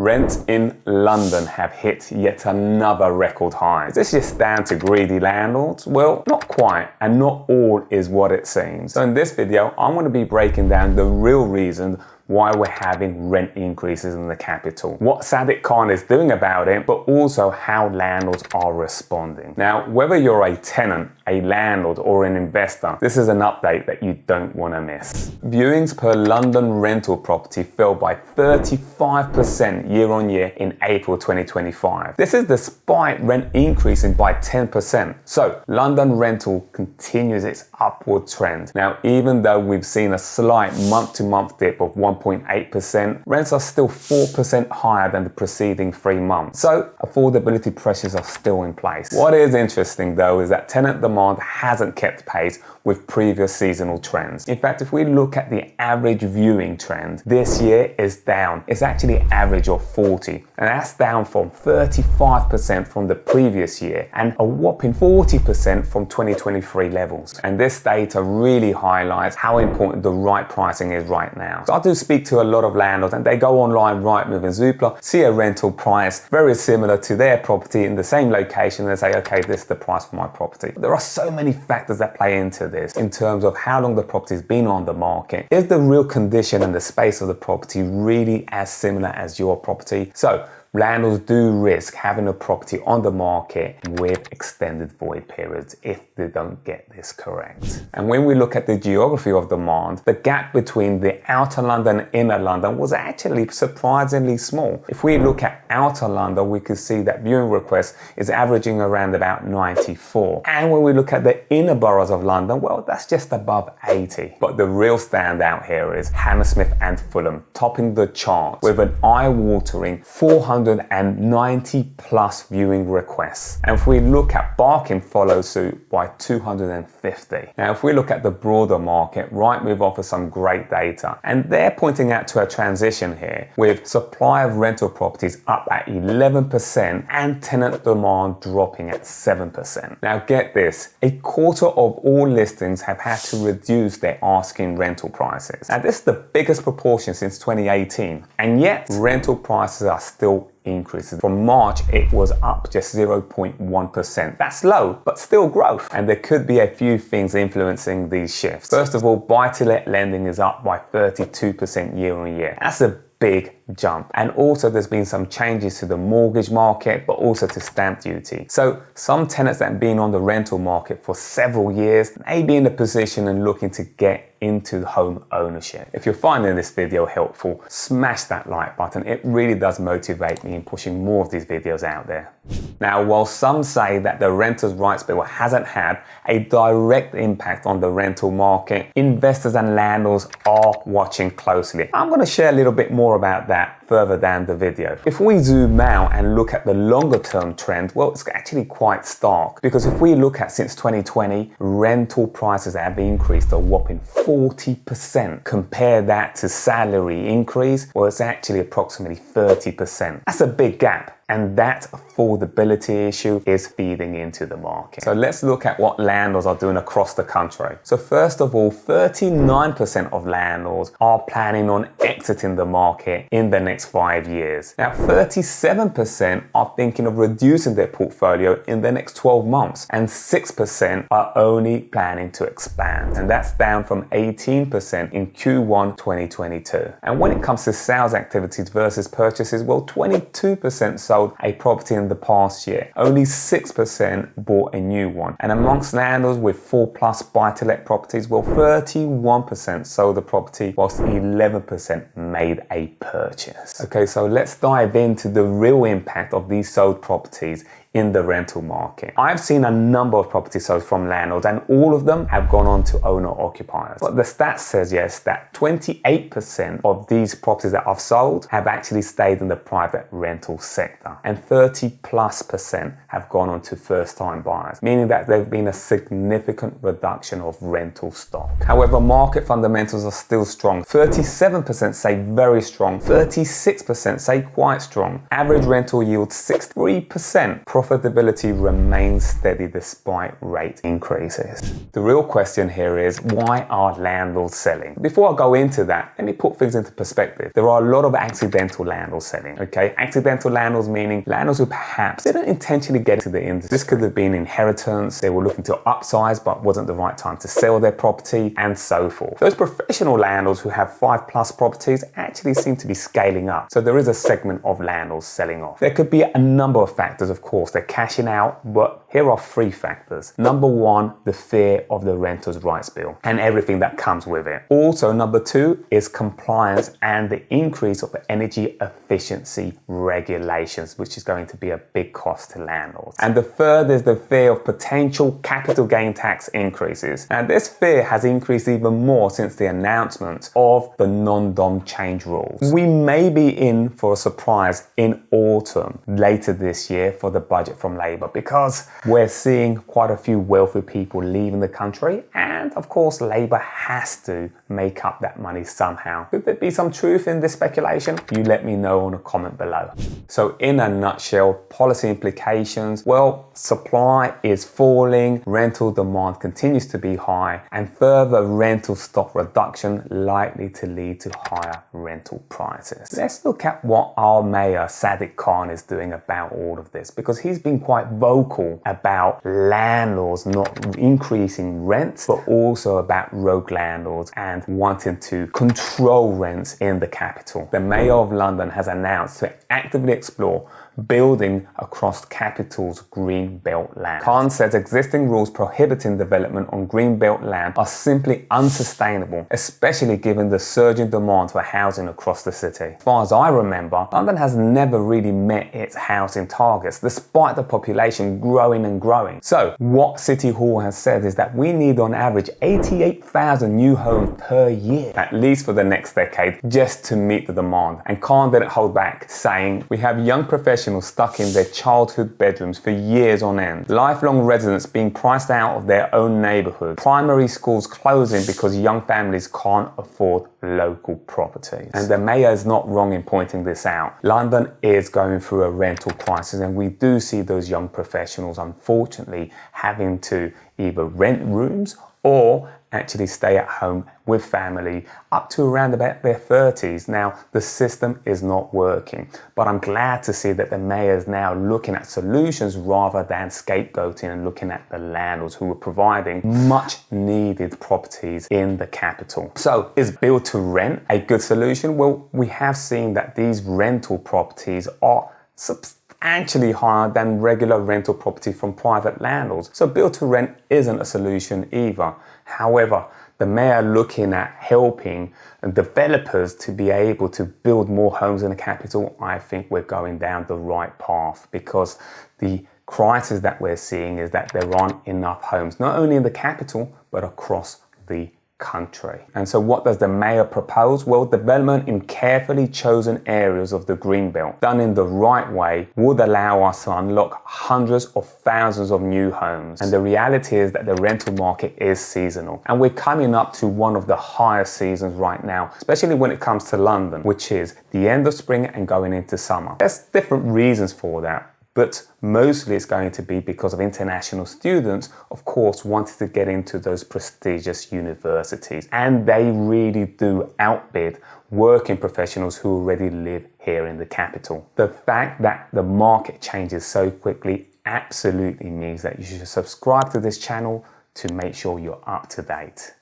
Rents in London have hit yet another record high. Is this just down to greedy landlords? Well, not quite, and not all is what it seems. So in this video, I'm going to be breaking down the real reason why we're having rent increases in the capital, what Sadiq Khan is doing about it, but also how landlords are responding. Now, whether you're a tenant, a landlord, or an investor, this is an update that you don't want to miss. Viewings per London rental property fell by 35% year on year in April 2025. This is despite rent increasing by 10%. So London rental continues its upward trend. Now, even though we've seen a slight month-to-month dip of 1.8%, rents are still 4% higher than the preceding 3 months. So affordability pressures are still in place. What is interesting though is that tenant demand hasn't kept pace with previous seasonal trends. In fact, if we look at the average viewing trend, this year is down. It's actually an average of 40, and that's down from 35% from the previous year and a whopping 40% from 2023 levels. And this data really highlights how important the right pricing is right now. So I do speak to a lot of landlords, and they go online, Rightmove and Zoopla, see a rental price very similar to their property in the same location, and say, okay, this is the price for my property. There are so many factors that play into this in terms of how long the property's been on the market. Is the real condition and the space of the property really as similar as your property? So landlords do risk having a property on the market with extended void periods if they don't get this correct. And when we look at the geography of demand, the gap between the outer London and inner London was actually surprisingly small. If we look at outer London, we can see that viewing requests is averaging around about 94. And when we look at the inner boroughs of London, well, that's just above 80. But the real standout here is Hammersmith and Fulham, topping the chart with an eye-watering 490 plus viewing requests. And if we look at Barking follows suit by 250. Now, if we look at the broader market, Rightmove offers some great data, and they're pointing out to a transition here with supply of rental properties up at 11% and tenant demand dropping at 7%. Now get this, a quarter of all listings have had to reduce their asking rental prices. Now this is the biggest proportion since 2018, and yet rental prices are still increases. From March, it was up just 0.1%. That's low, but still growth. And there could be a few things influencing these shifts. First of all, buy-to-let lending is up by 32% year on year. That's a big jump. And also there's been some changes to the mortgage market, but also to stamp duty. So some tenants that have been on the rental market for several years may be in a position and looking to get into home ownership. If you're finding this video helpful, smash that like button. It really does motivate me in pushing more of these videos out there. Now, while some say that the Renters' Rights Bill hasn't had a direct impact on the rental market, investors and landlords are watching closely. I'm going to share a little bit more about that further down the video. If we zoom out and look at the longer term trend, well, it's actually quite stark, because if we look at since 2020, rental prices have increased a whopping 40%. Compare that to salary increase, well, it's actually approximately 30%. That's a big gap. And that affordability issue is feeding into the market. So let's look at what landlords are doing across the country. So first of all, 39% of landlords are planning on exiting the market in the next 5 years. Now, 37% are thinking of reducing their portfolio in the next 12 months, and 6% are only planning to expand. And that's down from 18% in Q1 2022. And when it comes to sales activities versus purchases, well, 22% sold a property in the past year. Only 6% bought a new one. And amongst landlords with 4+ buy-to-let properties, well, 31% sold the property whilst 11% made a purchase. Okay, so let's dive into the real impact of these sold properties in the rental market. I've seen a number of properties sold from landlords, and all of them have gone on to owner-occupiers. But the stats says, yes, that 28% of these properties that I've sold have actually stayed in the private rental sector, and 30+% have gone on to first-time buyers, meaning that there's been a significant reduction of rental stock. However, market fundamentals are still strong. 37% say very strong, 36% say quite strong. Average rental yield 63%. profitability remains steady despite rate increases. The real question here is, why are landlords selling? Before I go into that, let me put things into perspective. There are a lot of accidental landlords selling, okay? Accidental landlords meaning landlords who perhaps didn't intentionally get into the industry. This could have been inheritance, they were looking to upsize but wasn't the right time to sell their property, and so forth. Those professional landlords who have 5+ properties actually seem to be scaling up. So there is a segment of landlords selling off. There could be a number of factors, of course. They're cashing out, but here are 3 factors. Number 1, the fear of the Renters' Rights Bill and everything that comes with it. Also, number 2 is compliance and the increase of energy efficiency regulations, which is going to be a big cost to landlords. And the third is the fear of potential capital gain tax increases. And this fear has increased even more since the announcement of the non-dom change rules. We may be in for a surprise in autumn later this year for the budget from Labour, because we're seeing quite a few wealthy people leaving the country, and of course Labour has to make up that money somehow. Could there be some truth in this speculation? You let me know on a comment below. So in a nutshell, policy implications, well, supply is falling, rental demand continues to be high, and further rental stock reduction likely to lead to higher rental prices. Let's look at what our mayor Sadiq Khan is doing about all of this, because he's been quite vocal about landlords not increasing rent, but also about rogue landlords and wanting to control rents in the capital. The Mayor of London has announced to actively explore building across capital's green belt land. Khan says existing rules prohibiting development on green belt land are simply unsustainable, especially given the surging demand for housing across the city. As far as I remember, London has never really met its housing targets, despite the population growing and growing. So what City Hall has said is that we need on average 88,000 new homes per year, at least for the next decade, just to meet the demand. And Khan didn't hold back, saying, "We have young professionals stuck in their childhood bedrooms for years on end, lifelong residents being priced out of their own neighborhood, primary schools closing because young families can't afford local properties." And the mayor is not wrong in pointing this out. London is going through a rental crisis, and we do see those young professionals unfortunately having to either rent rooms or actually stay at home with family up to around about their 30s. Now, the system is not working, but I'm glad to see that the mayor is now looking at solutions rather than scapegoating and looking at the landlords who are providing much needed properties in the capital. So is build to rent a good solution? Well, we have seen that these rental properties are substantially higher than regular rental property from private landlords. So build to rent isn't a solution either. However, the mayor looking at helping developers to be able to build more homes in the capital, I think we're going down the right path, because the crisis that we're seeing is that there aren't enough homes, not only in the capital, but across the country. And so what does the mayor propose? Well, development in carefully chosen areas of the Greenbelt, done in the right way, would allow us to unlock hundreds of thousands of new homes. And the reality is that the rental market is seasonal, and we're coming up to one of the highest seasons right now, especially when it comes to London, which is the end of spring and going into summer. There's different reasons for that, but mostly it's going to be because of international students, of course, wanting to get into those prestigious universities. And they really do outbid working professionals who already live here in the capital. The fact that the market changes so quickly absolutely means that you should subscribe to this channel to make sure you're up to date.